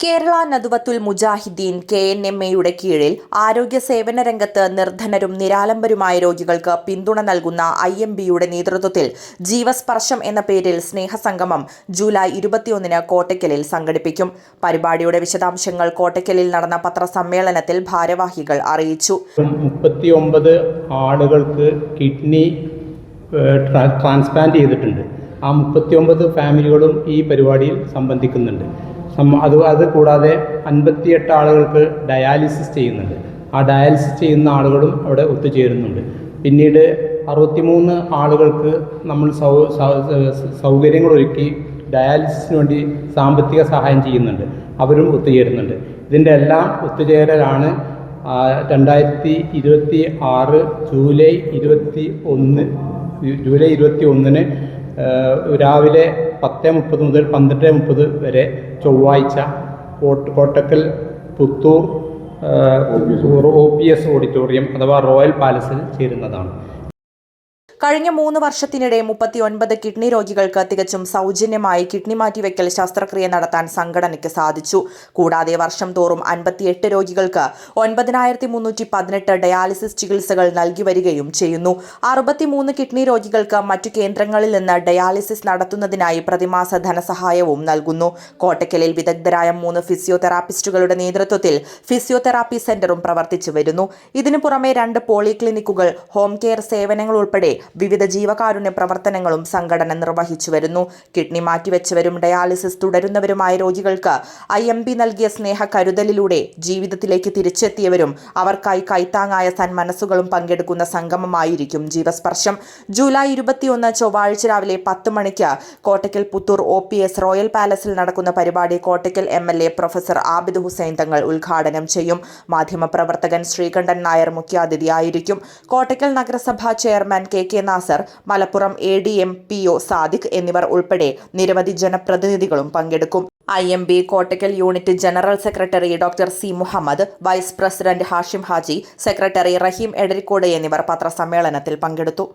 കേരള നദുവത്തുൽ മുജാഹിദ്ദീൻ KNMA-യുടെ കീഴിൽ ആരോഗ്യ സേവന രംഗത്ത് നിർധനരും നിരാലംബരുമായ രോഗികൾക്ക് പിന്തുണ നൽകുന്ന IMB-യുടെ നേതൃത്വത്തിൽ ജീവസ്പർശം എന്ന പേരിൽ സ്നേഹസംഗമം ജൂലൈ 21-ന് കോട്ടയ്ക്കലിൽ സംഘടിപ്പിക്കും. പരിപാടിയുടെ വിശദാംശങ്ങൾ കോട്ടയ്ക്കലിൽ നടന്ന പത്രസമ്മേളനത്തിൽ ഭാരവാഹികൾ അറിയിച്ചു. 39 ആളുകൾക്ക് കിഡ്നി ട്രാൻസ്പ്ലാന്റ് ചെയ്തിട്ടുണ്ട്. ആ 39 ഫാമിലികളും ഈ പരിപാടിയിൽ സംബന്ധിക്കുന്നുണ്ട്. അത് കൂടാതെ 58 ആളുകൾക്ക് ഡയാലിസിസ് ചെയ്യുന്നുണ്ട്. ആ ഡയാലിസിസ് ചെയ്യുന്ന ആളുകളും അവിടെ ഒത്തുചേരുന്നുണ്ട്. പിന്നീട് 63 ആളുകൾക്ക് നമ്മൾ സൗകര്യങ്ങളൊരുക്കി ഡയാലിസിസിന് വേണ്ടി സാമ്പത്തിക സഹായം ചെയ്യുന്നുണ്ട്. അവരും ഒത്തുചേരുന്നുണ്ട്. ഇതിൻ്റെ എല്ലാം ഒത്തുചേരലാണ് 2026 ജൂലൈ 21-ന് രാവിലെ 10:30 മുതൽ 12:30 വരെ ചൊവ്വാഴ്ച കോട്ടക്കൽ പുത്തൂർ OPS ഓഡിറ്റോറിയം അഥവാ റോയൽ പാലസിൽ ചേരുന്നതാണ്. കഴിഞ്ഞ 3 വർഷത്തിനിടെ 39 കിഡ്നി രോഗികൾക്ക് തികച്ചും സൗജന്യമായി കിഡ്നി മാറ്റിവെക്കൽ ശസ്ത്രക്രിയ നടത്താൻ സംഘടനയ്ക്ക് സാധിച്ചു. കൂടാതെ വർഷം തോറും 58 രോഗികൾക്ക് 9318 ഡയാലിസിസ് ചികിത്സകൾ നൽകി വരികയും ചെയ്യുന്നു. 63 കിഡ്നി രോഗികൾക്ക് മറ്റു കേന്ദ്രങ്ങളിൽ നിന്ന് ഡയാലിസിസ് നടത്തുന്നതിനായി പ്രതിമാസ ധനസഹായവും നൽകുന്നു. കോട്ടയ്ക്കലിൽ വിദഗ്ധരായ 3 ഫിസിയോതെറാപ്പിസ്റ്റുകളുടെ നേതൃത്വത്തിൽ ഫിസിയോതെറാപ്പി സെന്ററും പ്രവർത്തിച്ചു വരുന്നു. ഇതിനു പുറമെ 2 പോളിക്ലിനിക്കുകൾ, ഹോം കെയർ സേവനങ്ങൾ ഉൾപ്പെടെ വിവിധ ജീവകാരുണ്യ പ്രവർത്തനങ്ങളും സംഘടന നിർവഹിച്ചു വരുന്നു. കിഡ്നി മാറ്റിവെച്ചവരും ഡയാലിസിസ് തുടരുന്നവരുമായ രോഗികൾക്ക് IMB നൽകിയ സ്നേഹ കരുതലിലൂടെ ജീവിതത്തിലേക്ക് തിരിച്ചെത്തിയവരും അവർക്കായി കൈത്താങ്ങായ സന്മനസ്സുകളും പങ്കെടുക്കുന്ന സംഗമമായിരിക്കും ജീവസ്പർശം. ജൂലൈ 21 ചൊവ്വാഴ്ച രാവിലെ 10 മണിക്ക് കോട്ടയ്ക്കൽ പുത്തൂർ OPS റോയൽ പാലസിൽ നടക്കുന്ന പരിപാടി കോട്ടയ്ക്കൽ MLA പ്രൊഫസർ ആബിദ് ഹുസൈൻ തങ്ങൾ ഉദ്ഘാടനം ചെയ്യും. മാധ്യമപ്രവർത്തകൻ ശ്രീകണ്ഠൻ നായർ മുഖ്യാതിഥിയായിരിക്കും. കോട്ടയ്ക്കൽ നഗരസഭാ chairman KK Nasar, Malappuram ADM PO Sadiq എന്നിവർ ഉൾപ്പെടെ നിരവധി ജനപ്രതിനിധികളും പങ്കെടുക്കും. IMB Kottakkal unit general secretary doctor C Muhammad, vice president Hashim Haji, secretary Rahim Edarikode എന്നിവർ പത്രസമ്മേളനത്തിൽ പങ്കെടുത്തു.